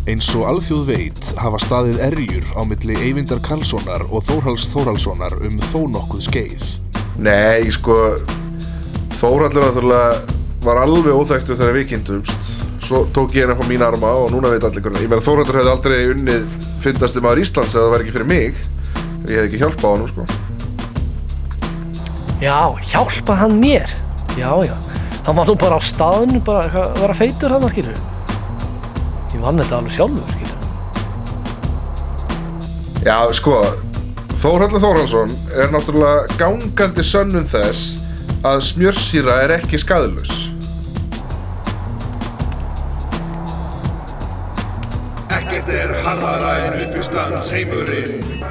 Eins og alþjóð veit hafa staðið erjur á milli Eyvindar Karlssonar og Þórhalls Þórhallssonar þó nokkuð skeið. Nei, sko, Þórhallur náttúrulega var alveg óþekktur þegar við kynntumst. Svo tók ég upp á mín arma og núna veit allir hvernig. Ég meina Þórhallur hefði aldrei unnið fyndasti maður Íslands ef það væri ekki fyrir mig. Ég hefði ekki hjálpað honum, sko. Já, hjálpað hann mér? Já. Hann var nú bara á staðinu, bara að vera feitur hann, skilur. Ég vann þetta alveg sjálfur, skilur. Já, sko, Þórhallur Þórhallsson náttúrulega gangandi sönnun þess að smjörsýra ekki skaðlaus. Ekkert harðara en uppistandsheimurinn.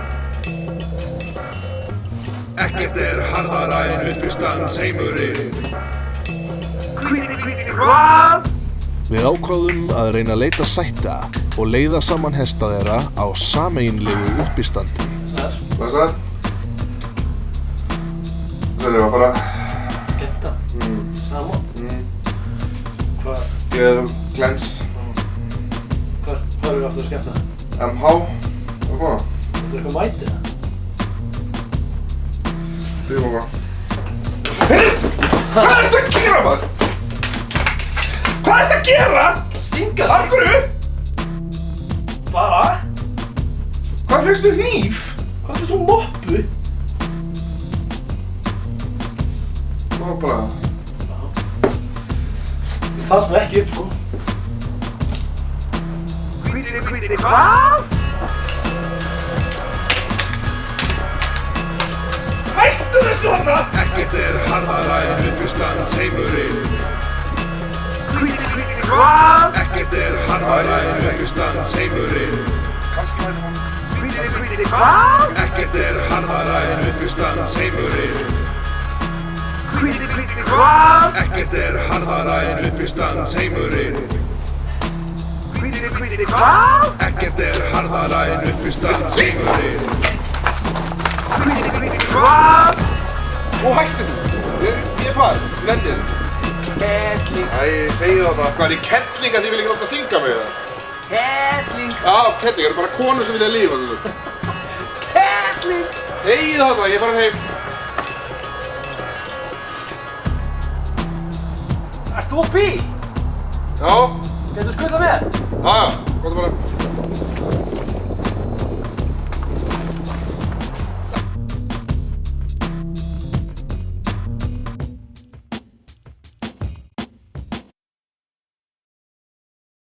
Ekkert harðara en uppistandsheimurinn. Við ákváðum að reyna að leita sætta og leiða saman hesta þeirra á sameiginlegu uppistandi. Blessaður. Það var bara... Getta? Sama? Hvað? Ég glens. Hvað eru aftur að skemmta? MH. Hvað koma? Þetta eitthvað mætið það? Við koma. Hvað ertu að gera, maður? Hvað ertu að gera? Stinga þig! Af hverju? Bara? Hvað fékkstu hníf? Hvað fyrst þú moppu? Það var bara... Ég fannst mig ekki upp, sko. Hættu þessu hana! Ekkert harðara en uppistandsheimurinn. Ekkert harðara en uppistandsheimurinn. Ekkert harðara en uppistandsheimurinn. Ekkert harðara en uppistandsheimurinn. Ekkert harðara en uppistandsheimurinn. Ó, hættu þú! Ég farið, nenni þessu. Kettling. Æ, þegið á það. Hvað er í kettling að þið vil ekki láta stinga mig það? Kettling. Já, kettling, það bara konur sem vilja lífa þessu. Kettling. Þegið á það, ég farið heim. Ert þú á bíl? Já, Getur skutlað með? já, gott bara.